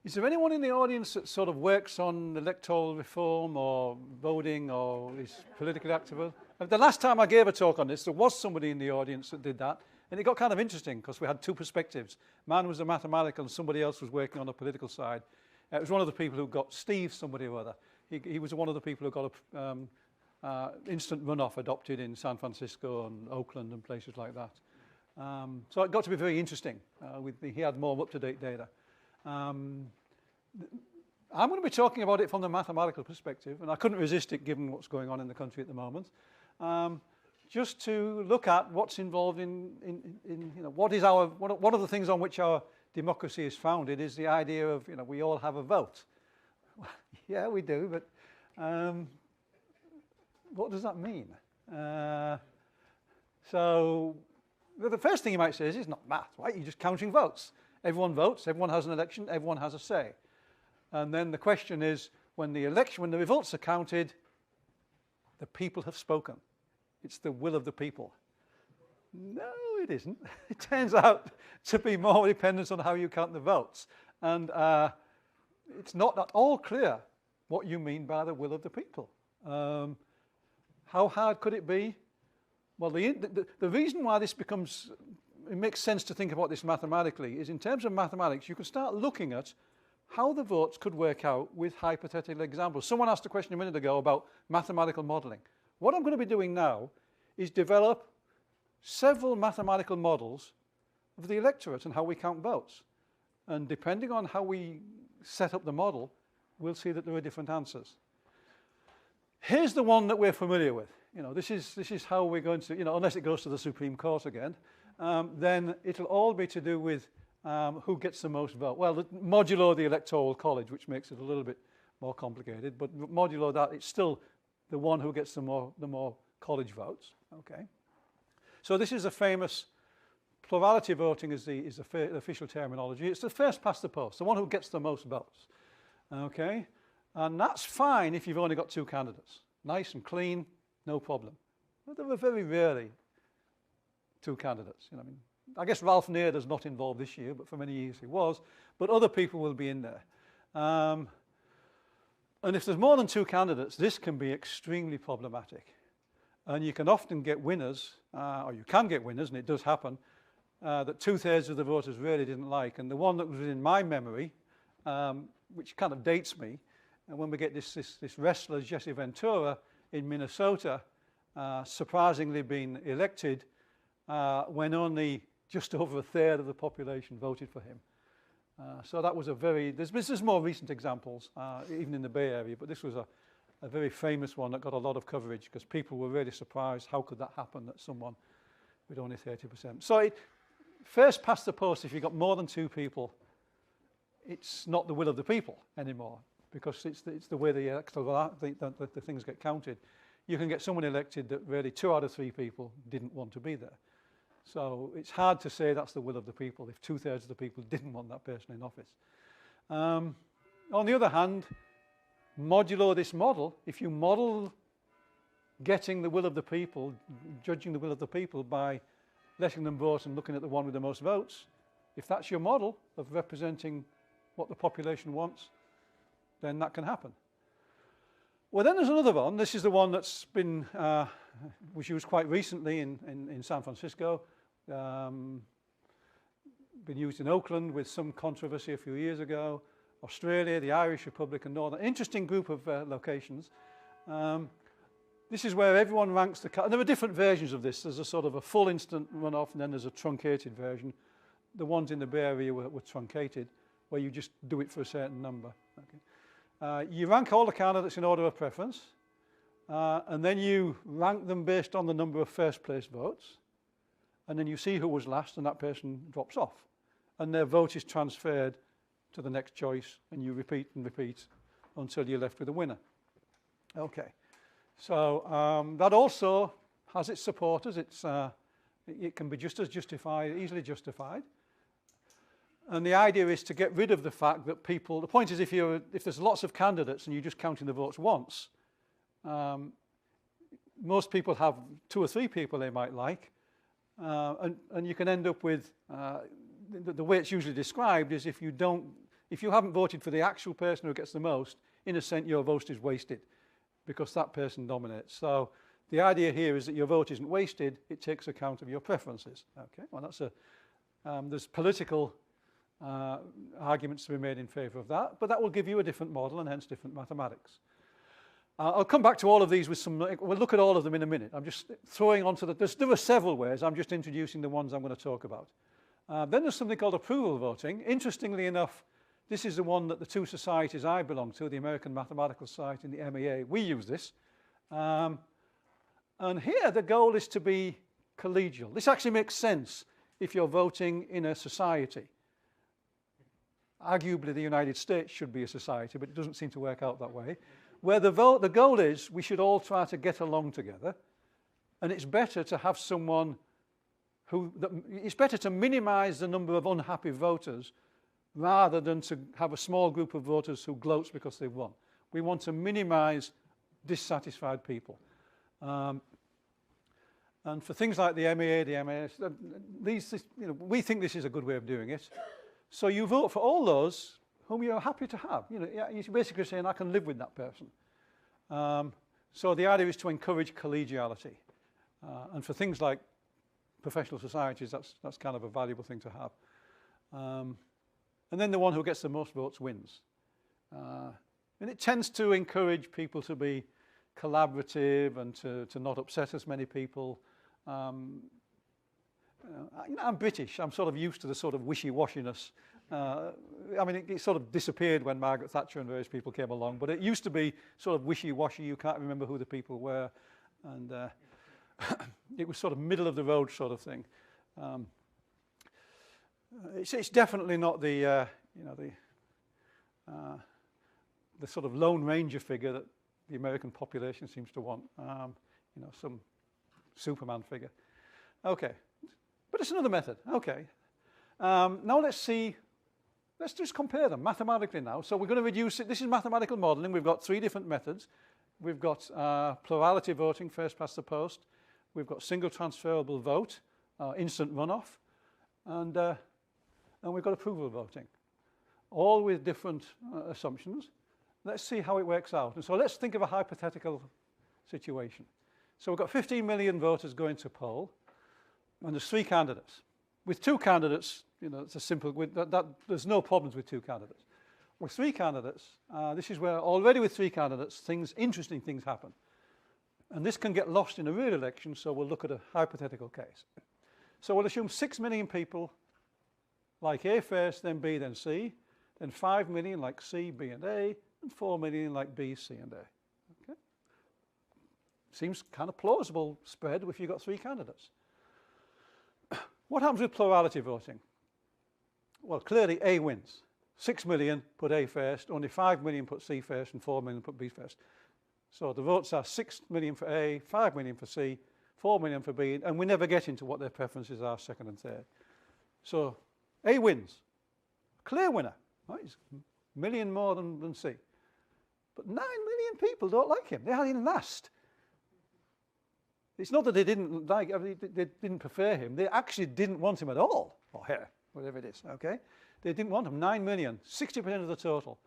Is there anyone in the audience that sort of works on electoral reform or voting or is politically active? The last time I gave a talk on this, there was somebody in the audience that did that, and it got kind of interesting because we had two perspectives. Mine was a mathematical and somebody else was working on the political side. It was one of the people who got Steve somebody or other. He was one of the people who got a instant runoff adopted in San Francisco and Oakland and places like that. So it got to be very interesting. He had more up-to-date data. I'm going to be talking about it from the mathematical perspective, and I couldn't resist it given what's going on in the country at the moment. Just to look at what's involved in you know, what are the things on which our democracy is founded is the idea of, you know, we all have a vote. Yeah, we do, but what does that mean? So the first thing you might say is it's not math, right? You're just counting votes. Everyone votes, everyone has an election, everyone has a say. And then the question is, when the results are counted, the people have spoken. It's the will of the people. No, it isn't. It turns out to be more dependent on how you count the votes. And it's not at all clear what you mean by the will of the people. How hard could it be? Well, the reason why this it makes sense to think about this mathematically is in terms of mathematics, you can start looking at how the votes could work out with hypothetical examples. Someone asked a question a minute ago about mathematical modeling. What I'm going to be doing now is develop several mathematical models of the electorate and how we count votes. And depending on how we set up the model, we'll see that there are different answers. Here's the one that we're familiar with. You know, this is how we're going to, you know, unless it goes to the Supreme Court again, then it'll all be to do with who gets the most vote. Well, modulo the Electoral College, which makes it a little bit more complicated, but modulo that, it's still the one who gets the more college votes. Okay. So this is a famous plurality voting is the official terminology. It's the first past the post, the one who gets the most votes. Okay. And that's fine if you've only got two candidates. Nice and clean, no problem. But there were very rarely two candidates. You know, I guess Ralph Nader's not involved this year, but for many years he was. But other people will be in there. And if there's more than two candidates, this can be extremely problematic. And you can often get winners, or you can get winners, and it does happen, that 2/3 of the voters really didn't like. And the one that was in my memory, which kind of dates me, and when we get this wrestler, Jesse Ventura, in Minnesota, surprisingly being elected, when only just over 1/3 of the population voted for him. So that was there's more recent examples, even in the Bay Area, but this was a very famous one that got a lot of coverage because people were really surprised, how could that happen, that someone with only 30%. So first past the post, if you've got more than two people, it's not the will of the people anymore because it's the way the things get counted. You can get someone elected that really 2 out of 3 people didn't want to be there. So it's hard to say that's the will of the people if 2/3 of the people didn't want that person in office. On the other hand, modulo this model, if you model getting the will of the people, judging the will of the people by letting them vote and looking at the one with the most votes, if that's your model of representing what the population wants, then that can happen. Well, then there's another one. This is the one that's been was used quite recently in San Francisco, been used in Oakland with some controversy a few years ago, Australia, the Irish Republic and Northern. Interesting group of locations. This is where everyone ranks and there are different versions of this. There's a sort of a full instant runoff and then there's a truncated version. The ones in the Bay Area were truncated, where you just do it for a certain number. Okay. You rank all the candidates in order of preference, and then you rank them based on the number of first place votes, and then you see who was last and that person drops off. And their vote is transferred to the next choice, and you repeat and repeat until you're left with a winner. Okay, so that also has its supporters. It can be just as justified, easily justified. And the idea is to get rid of the fact that the point is if there's lots of candidates and you're just counting the votes once, most people have 2 or 3 people they might like, and you can end up with, the way it's usually described is if If you haven't voted for the actual person who gets the most, in a sense, your vote is wasted because that person dominates. So the idea here is that your vote isn't wasted, it takes account of your preferences. Okay, well, that's there's political arguments to be made in favour of that, but that will give you a different model and hence different mathematics. I'll come back to all of these with some, we'll look at all of them in a minute. I'm just throwing onto there are several ways, I'm just introducing the ones I'm going to talk about. Then there's something called approval voting. Interestingly enough, this is the one that the two societies I belong to, the American Mathematical Society and the MEA, we use this. And here the goal is to be collegial. This actually makes sense if you're voting in a society. Arguably the United States should be a society, but it doesn't seem to work out that way. Where the goal is we should all try to get along together, and it's better to have someone it's better to minimize the number of unhappy voters rather than to have a small group of voters who gloats because they've won. We want to minimize dissatisfied people. And for things like the MEA, the MAS, we think this is a good way of doing it. So you vote for all those whom you're happy to have. You're basically saying, I can live with that person. So the idea is to encourage collegiality. And for things like professional societies, that's kind of a valuable thing to have. And then the one who gets the most votes wins. And it tends to encourage people to be collaborative and to not upset as many people. I'm British. I'm sort of used to the sort of wishy-washiness. I mean, it sort of disappeared when Margaret Thatcher and various people came along, but it used to be sort of wishy-washy. You can't remember who the people were. And it was sort of middle-of-the-road sort of thing. It's definitely not the sort of Lone Ranger figure that the American population seems to want. Some Superman figure. Okay, but it's another method. Okay, now let's just compare them mathematically now. So we're going to reduce it. This is mathematical modeling. We've got three different methods. We've got plurality voting, first past the post. We've got single transferable vote, instant runoff, and we've got approval voting, all with different assumptions. Let's see how it works out. And so let's think of a hypothetical situation. So we've got 15 million voters going to poll, and there's three candidates. With two candidates, it's a simple, there's no problems with two candidates. With three candidates, this is where already with three candidates, interesting things happen. And this can get lost in a real election, so we'll look at a hypothetical case. So we'll assume 6 million people like A first, then B, then C, then 5 million like C, B, and A, and 4 million like B, C, and A. Okay? Seems kind of plausible spread if you've got three candidates. What happens with plurality voting? Well, clearly A wins. 6 million put A first, only 5 million put C first, and 4 million put B first. So the votes are 6 million for A, 5 million for C, 4 million for B, and we never get into what their preferences are second and third. So A wins. Clear winner. Right? He's a million more than C. But 9 million people don't like him. They aren't even last. It's not that they didn't they didn't prefer him. They actually didn't want him at all. Or her, whatever it is, okay? They didn't want him. 9 million, 60% of the total.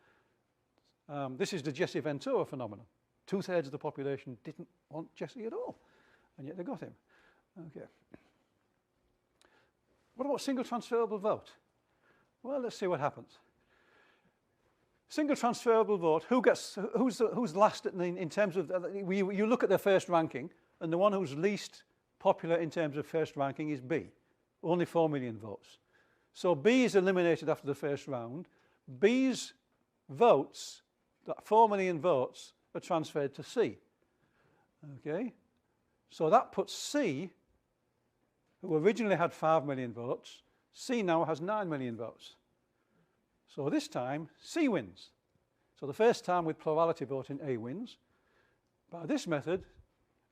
This is the Jesse Ventura phenomenon. 2/3 of the population didn't want Jesse at all, and yet they got him. Okay. What about single transferable vote? Well, let's see what happens. Single transferable vote. Who's last in terms of you look at their first ranking, and the one who's least popular in terms of first ranking is B. Only 4 million votes. So B is eliminated after the first round. B's votes, that 4 million votes, are transferred to C. Okay? So that puts C, who originally had 5 million votes, C now has 9 million votes. So this time, C wins. So the first time with plurality voting, A wins. By this method,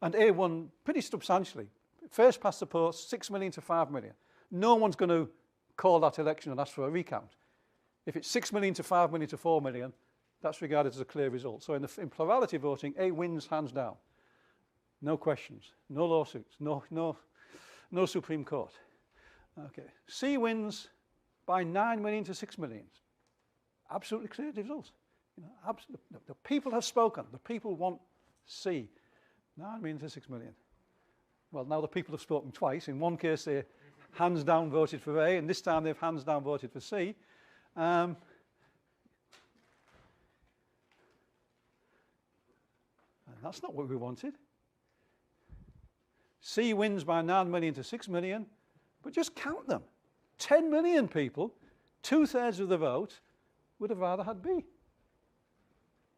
and A won pretty substantially. First past the post, 6 million to 5 million. No one's going to call that election and ask for a recount. If it's 6 million to 5 million to 4 million, that's regarded as a clear result. So in plurality voting, A wins hands down. No questions, no lawsuits, no Supreme Court. Okay. C wins by 9 million to 6 million. absolutely clear results. You know, the people have spoken. The people want C. 9 million to 6 million. Well, now the people have spoken twice. In one case, they hands down voted for A, and this time they've hands down voted for C. And that's not what we wanted. C wins by 9 million to 6 million, but just count them. 10 million people, 2/3 of the vote, would have rather had B.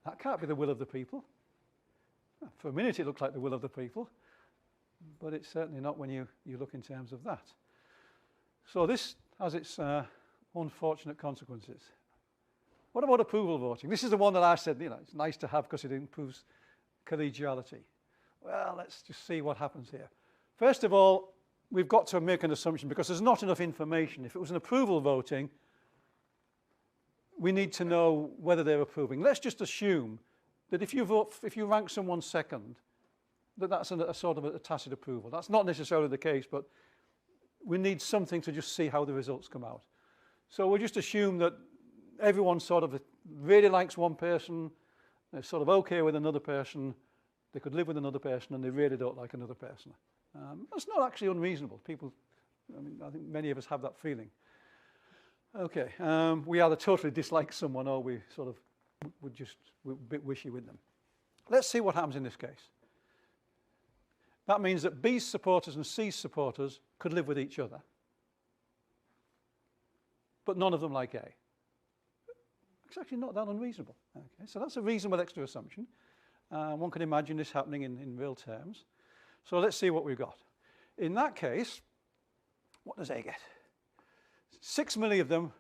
That can't be the will of the people. For a minute it looked like the will of the people, but it's certainly not when you look in terms of that. So this has its unfortunate consequences. What about approval voting? This is the one that I said, you know, it's nice to have because it improves collegiality. Well, let's just see what happens here. First of all, we've got to make an assumption because there's not enough information. If it was an approval voting, we need to know whether they're approving. Let's just assume that if you rank someone second, that's a sort of a tacit approval. That's not necessarily the case, but we need something to just see how the results come out. So we'll just assume that everyone sort of really likes one person, they're sort of okay with another person, they could live with another person, and they really don't like another person. That's not actually unreasonable. People, I mean, I think many of us have that feeling. Okay, we either totally dislike someone or we sort of we're a bit wishy with them. Let's see what happens in this case. That means that B's supporters and C's supporters could live with each other, but none of them like A. It's actually not that unreasonable. Okay, so that's a reasonable extra assumption. One can imagine this happening in real terms. So let's see what we've got. In that case, what does A get? 6 million of them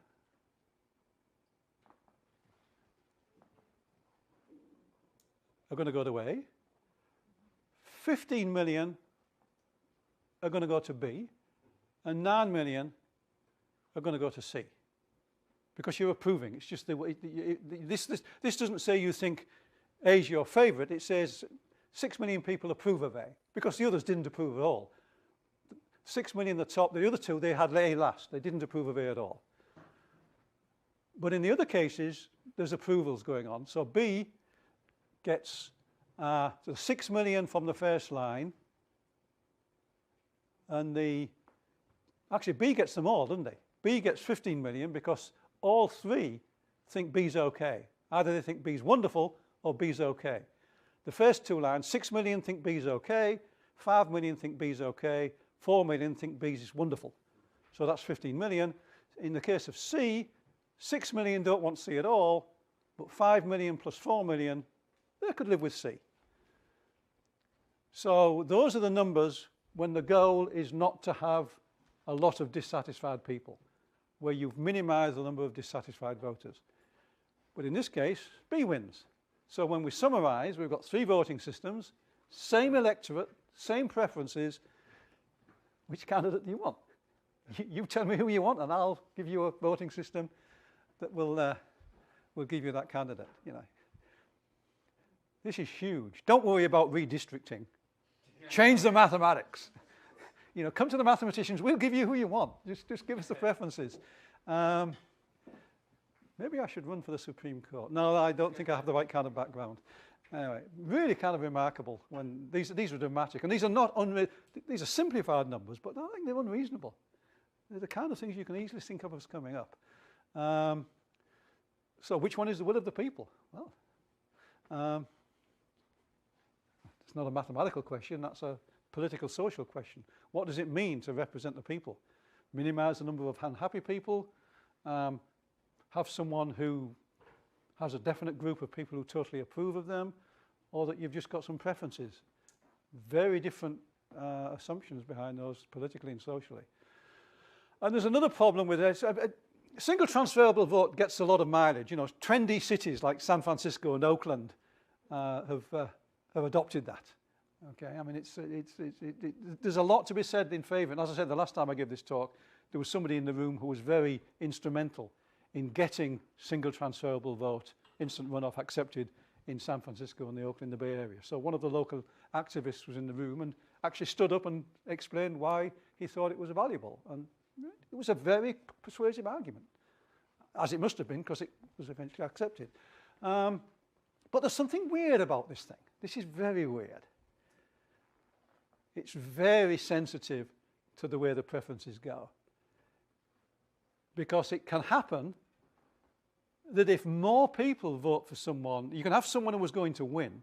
are going to go to A. 15 million are going to go to B. And 9 million are going to go to C. Because you're approving. It's just this doesn't say you think A is your favourite. It says 6 million people approve of A. Because the others didn't approve at all. 6 million at the top, the other two, they had A last. They didn't approve of A at all. But in the other cases, there's approvals going on. So B gets the 6 million from the first line. And actually B gets them all, doesn't they? B gets 15 million because all three think B's okay. Either they think B's wonderful or B's okay. The first two lines, 6 million think B's okay, 5 million think B's okay, 4 million think B's is wonderful. So that's 15 million. In the case of C, 6 million don't want C at all, but 5 million plus 4 million, they could live with C. So those are the numbers when the goal is not to have a lot of dissatisfied people, where you've minimized the number of dissatisfied voters. But in this case, B wins. So when we summarize, we've got 3 voting systems, same electorate, same preferences. Which candidate do you want? You tell me who you want, and I'll give you a voting system that will give you that candidate. You know, this is huge. Don't worry about redistricting. Change the mathematics. You know, come to the mathematicians. We'll give you who you want. Just give us the preferences. Maybe I should run for the Supreme Court. No, I don't think I have the right kind of background. Anyway, really kind of remarkable when these are dramatic. And these are not these are simplified numbers, but I don't think they're unreasonable. They're the kind of things you can easily think of as coming up. So which one is the will of the people? Well, it's not a mathematical question, that's a political social question. What does it mean to represent the people? Minimize the number of unhappy people, have someone who has a definite group of people who totally approve of them, or that you've just got some preferences. Very different assumptions behind those politically and socially. And there's another problem with this. A single transferable vote gets a lot of mileage. You know, trendy cities like San Francisco and Oakland have adopted that. Okay, I mean, there's a lot to be said in favour. And as I said the last time I gave this talk, there was somebody in the room who was very instrumental in getting single transferable vote, instant runoff accepted in San Francisco and the Oakland, the Bay Area. So one of the local activists was in the room and actually stood up and explained why he thought it was valuable. And it was a very persuasive argument. as it must have been, because it was eventually accepted. But there's something weird about this thing. This is very weird. It's very sensitive to the way the preferences go. Because it can happen that if more people vote for someone, you can have someone who was going to win,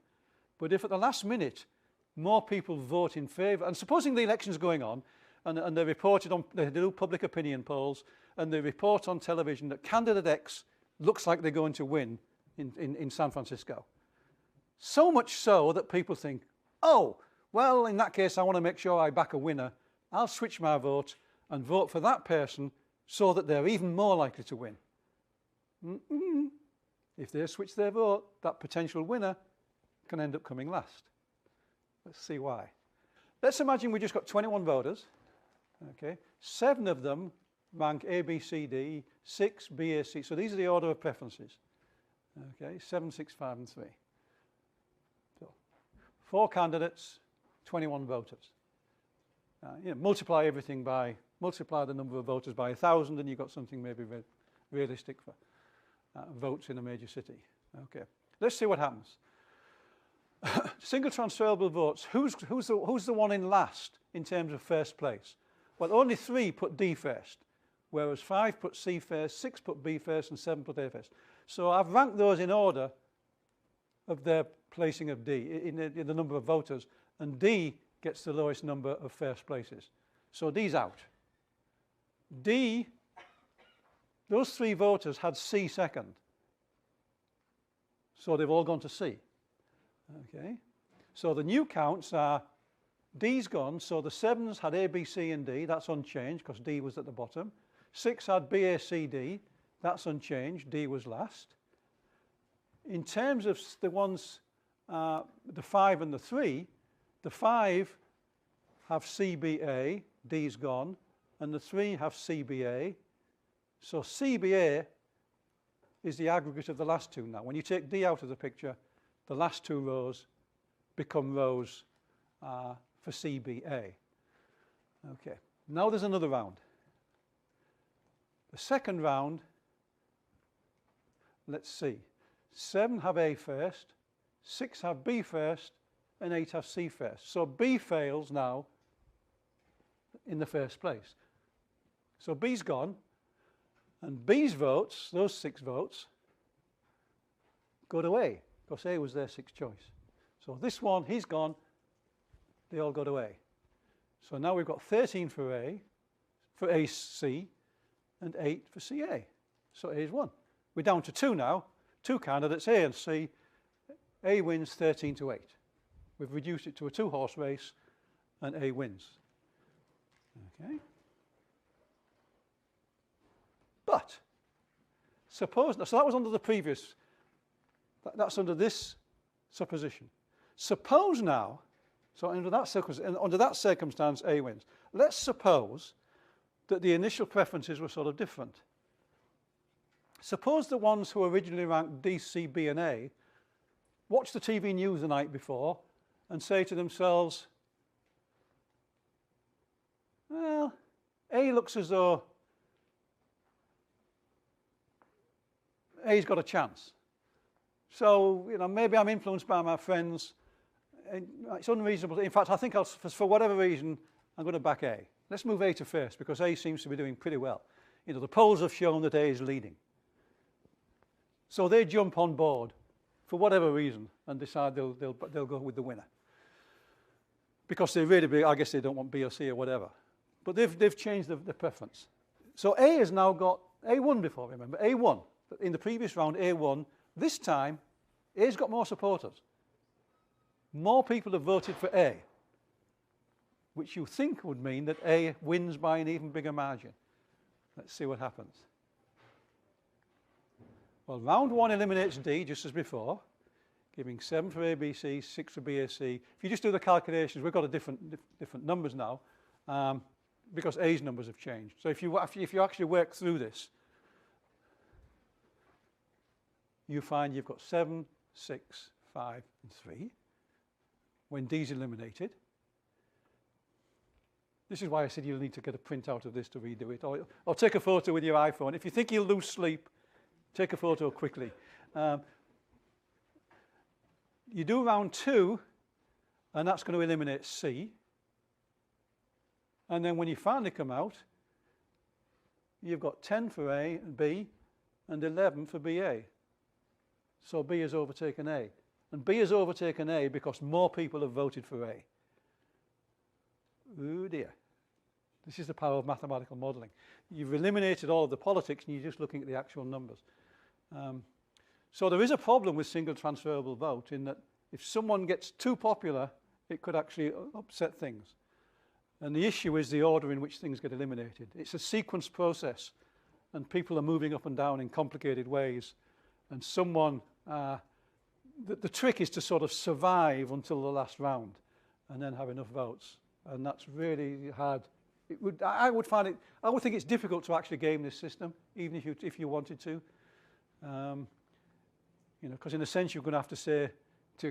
but if at the last minute more people vote in favour, and supposing the election's going on, and they reported on, they do public opinion polls, and they report on television that candidate X looks like they're going to win in San Francisco. So much so that people think, oh, well, in that case, I want to make sure I back a winner. I'll switch my vote and vote for that person so that they're even more likely to win. If they switch their vote, that potential winner can end up coming last. Let's see why. Let's imagine we just got 21 voters. Okay, 7 of them rank A, B, C, D, 6 B, A, C. So these are the order of preferences. Okay, 7, 6, 5, and 3. So 4 candidates, 21 voters. Multiply everything by, multiply the number of voters by 1,000, and you've got something maybe realistic for votes in a major city. Okay, let's see what happens. Single transferable votes. Who's the one in last in terms of first place? Well, only 3 put D first, whereas 5 put C first, 6 put B first, and 7 put A first. So I've ranked those in order of their placing of D, in the number of voters, and D gets the lowest number of first places. So D's out. D, those 3 voters had C second. So they've all gone to C. Okay. So the new counts are D's gone, so the 7s had A, B, C, and D. That's unchanged because D was at the bottom. 6 had B, A, C, D. That's unchanged. D was last. In terms of the ones, the 5 and the 3, the 5 have C, B, A. D's gone. And the 3 have C, B, A. So C, B, A is the aggregate of the last 2 now. When you take D out of the picture, the last 2 rows become rows for CBA. Okay, now there's another round. The second round, let's see. 7 have A first, 6 have B first, and 8 have C first. So B fails now in the first place. So B's gone, and B's votes, those 6 votes, go to A, because A was their 6th choice. So this one, he's gone, they all go to A. So now we've got 13 for A, for AC, and 8 for CA. So A is 1. We're down to 2 now, 2 candidates, A and C. A wins 13-8. We've reduced it to a 2-horse race, and A wins. Okay. But suppose, so that was under the previous, that's under this supposition. Suppose now, so under that circumstance, A wins. Let's suppose that the initial preferences were sort of different. Suppose the ones who originally ranked D, C, B, and A watch the TV news the night before and say to themselves, well, A looks as though A's got a chance. So, maybe I'm influenced by my friends. It's unreasonable. In fact, I think for whatever reason, I'm going to back A. Let's move A to first, because A seems to be doing pretty well. The polls have shown that A is leading. So they jump on board for whatever reason and decide they'll go with the winner. Because they really, I guess they don't want B or C or whatever. But they've changed the preference. So A has now got, A won before, remember, A won. In the previous round, A won. This time, A's got more supporters. More people have voted for A, which you think would mean that A wins by an even bigger margin. Let's see what happens. Well, round 1 eliminates D, just as before, giving 7 for ABC, 6 for BAC. If you just do the calculations, we've got different numbers now, because A's numbers have changed. So if you actually work through this, you find you've got 7, 6, 5, and 3 when D's eliminated. This is why I said you'll need to get a printout of this to redo it, or take a photo with your iPhone. If you think you'll lose sleep Take a photo quickly. You do round 2, and that's going to eliminate C. And then when you finally come out, you've got 10 for A and B, and 11 for BA. So B has overtaken A. And B has overtaken A because more people have voted for A. Oh dear. This is the power of mathematical modelling. You've eliminated all of the politics and you're just looking at the actual numbers. So there is a problem with single transferable vote in that if someone gets too popular, it could actually upset things. And the issue is the order in which things get eliminated. It's a sequence process, and people are moving up and down in complicated ways. And someone, the trick is to sort of survive until the last round and then have enough votes. And that's really hard. I would think it's difficult to actually game this system, even if you wanted to. Because in a sense you're going to have to say,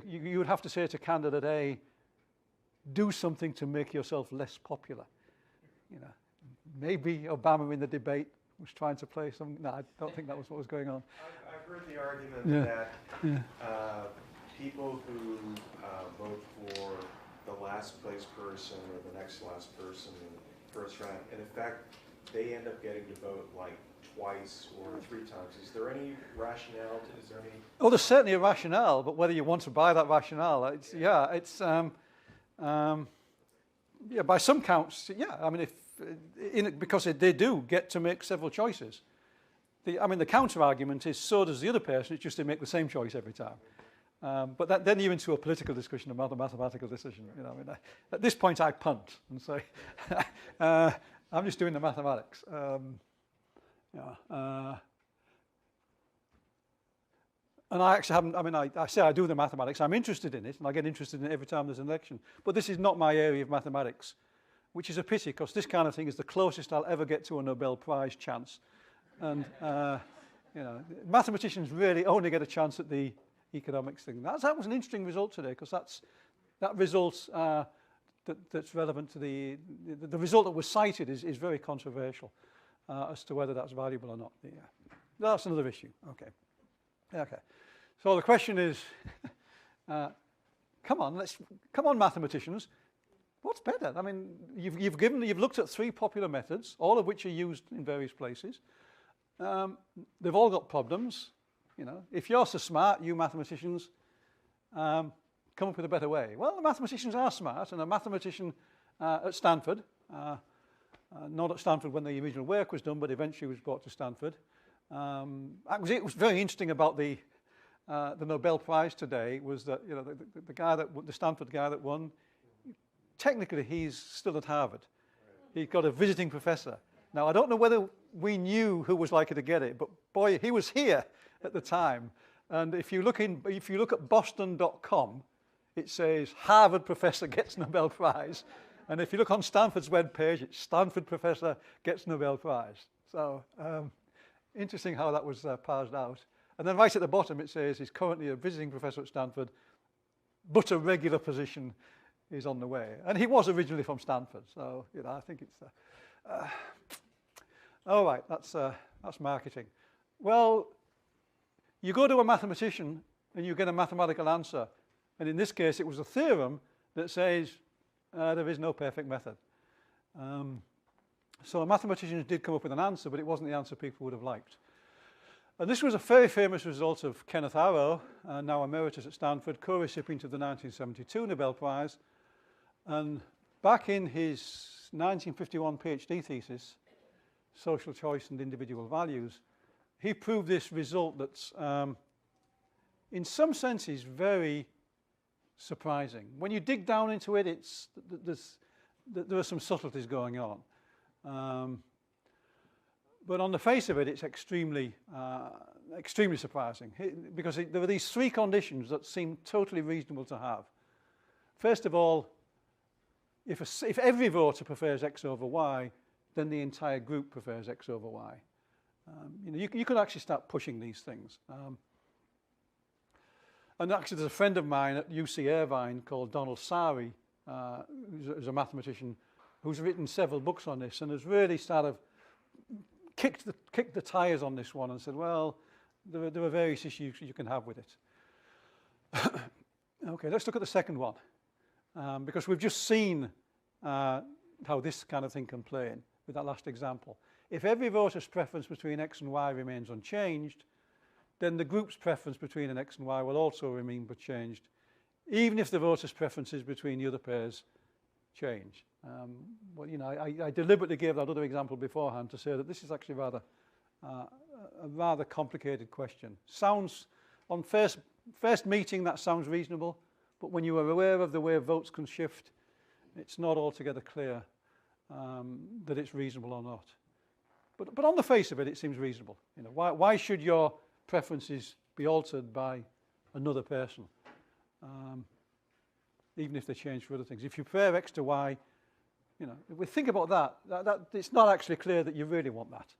you would have to say to candidate A, do something to make yourself less popular. Maybe Obama in the debate was trying to play some. No, I don't think that was what was going on. I've heard the argument that people who vote for the last place person or the next last person in the first round, in effect, they end up getting to vote like twice or 3 times. Is there any rationale? Is there any? Oh, there's certainly a rationale, but whether you want to buy that rationale, by some counts, I mean, because they do get to make several choices. The counter argument is so does the other person. It's just they make the same choice every time. But then you're into a political discussion about a mathematical decision. At this point, I punt and say, I'm just doing the mathematics. And I actually haven't, I say I do the mathematics, I'm interested in it, and I get interested in it every time there's an election. But this is not my area of mathematics, which is a pity, because this kind of thing is the closest I'll ever get to a Nobel Prize chance. And, mathematicians really only get a chance at the economics thing. That was an interesting result today, because that result that's relevant to the result that was cited is very controversial as to whether that's valuable or not. That's another issue. Okay. So the question is, come on, mathematicians. What's better? I mean, you've looked at 3 popular methods, all of which are used in various places. They've all got problems. If you're so smart, you mathematicians, come up with a better way. Well, the mathematicians are smart, and a mathematician at Stanford, not at Stanford when the original work was done, but eventually was brought to Stanford. It was very interesting about the Nobel Prize today was that the Stanford guy that won, technically he's still at Harvard. He got a visiting professor. Now I don't know whether we knew who was likely to get it, but boy, he was here at the time. And if you look at Boston.com, it says Harvard professor gets Nobel Prize, and if you look on Stanford's webpage, it's Stanford professor gets Nobel Prize. So. Interesting how that was parsed out. And then right at the bottom it says he's currently a visiting professor at Stanford, but a regular position is on the way. And he was originally from Stanford, so I think it's... all right, that's marketing. Well, you go to a mathematician and you get a mathematical answer. And in this case, it was a theorem that says there is no perfect method. So mathematicians did come up with an answer, but it wasn't the answer people would have liked. And this was a very famous result of Kenneth Arrow, now emeritus at Stanford, co-recipient of the 1972 Nobel Prize. And back in his 1951 PhD thesis, Social Choice and Individual Values, he proved this result that's, in some senses, very surprising. When you dig down into it, there are some subtleties going on. But on the face of it, it's extremely surprising because there are these 3 conditions that seem totally reasonable to have. First of all, if every voter prefers X over Y, then the entire group prefers X over Y. You could actually start pushing these things. And actually, there's a friend of mine at UC Irvine called Donald Sari, who's a mathematician, who's written several books on this and has really sort of kicked the tires on this one and said, well, there are various issues you can have with it. Okay, let's look at the second one, because we've just seen how this kind of thing can play in with that last example. If every voter's preference between X and Y remains unchanged, then the group's preference between an X and Y will also remain unchanged, even if the voter's preferences between the other pairs change. Well, you know, I deliberately gave that other example beforehand to say that this is actually a rather complicated question. Sounds, on first meeting, that sounds reasonable, but when you are aware of the way votes can shift, it's not altogether clear that it's reasonable or not. But on the face of it, it seems reasonable. You know, why should your preferences be altered by another person, even if they change for other things? If you prefer X to Y, you know, if we think about that, it's not actually clear that you really want that,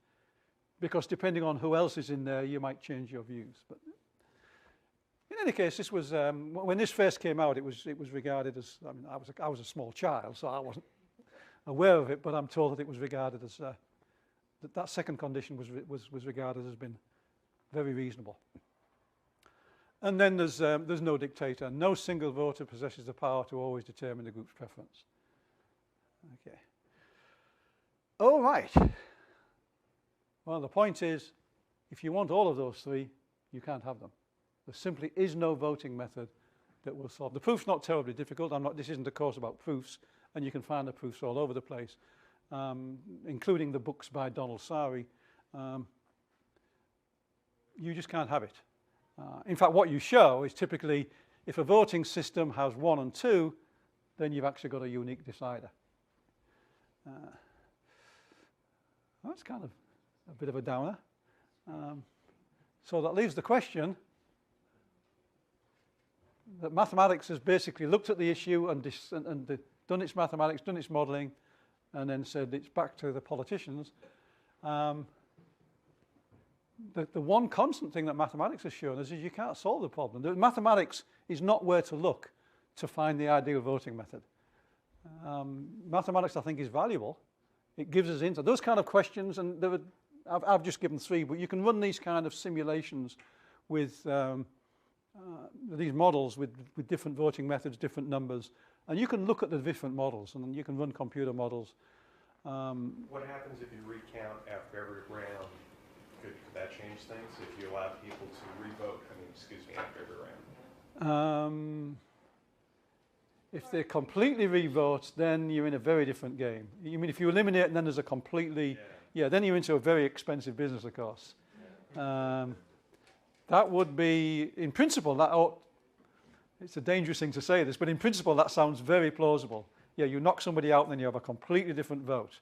because depending on who else is in there, you might change your views. But in any case, this was when this first came out, it was regarded as, I mean, I was a small child, so I wasn't aware of it, but I'm told that it was regarded as that second condition was regarded as being very reasonable. And then there's no dictator. No single voter possesses the power to always determine the group's preference. Okay. All right. Well, the point is, if you want all of those three, you can't have them. There simply is no voting method that will solve. The proof's not terribly difficult. This isn't a course about proofs, and you can find the proofs all over the place, including the books by Donald Sari. You just can't have it. In fact, what you show is typically, if a voting system has 1 and 2, then you've actually got a unique decider. That's kind of a bit of a downer. So that leaves the question that mathematics has basically looked at the issue and done its mathematics, done its modelling, and then said it's back to the politicians. The one constant thing that mathematics has shown us is you can't solve the problem. Mathematics is not where to look to find the ideal voting method. Mathematics, I think, is valuable. It gives us into those kind of questions, and I've just given 3, but you can run these kind of simulations with these models with different voting methods, different numbers, and you can look at the different models, and then you can run computer models. What happens if you recount after every round? Could that change things if you allow people to re-vote? After every round. If they completely re-vote, then you're in a very different game. You mean if you eliminate and then there's a completely, then you're into a very expensive business, of course. That would be, in principle, it's a dangerous thing to say this, but in principle that sounds very plausible. Yeah, you knock somebody out and then you have a completely different vote.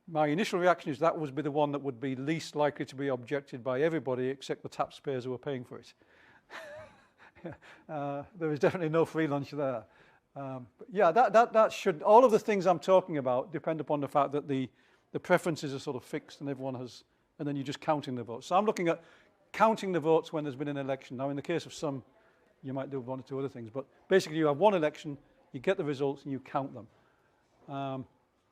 My initial reaction is that would be the one that would be least likely to be objected by everybody except the taxpayers who are paying for it. There is definitely no free lunch there. But yeah, that should, all of the things I'm talking about depend upon the fact that the preferences are sort of fixed and everyone has, and then you're just counting the votes. So I'm looking at counting the votes when there's been an election. Now in the case of some, you might do 1 or 2 other things, but basically you have one election, you get the results and you count them.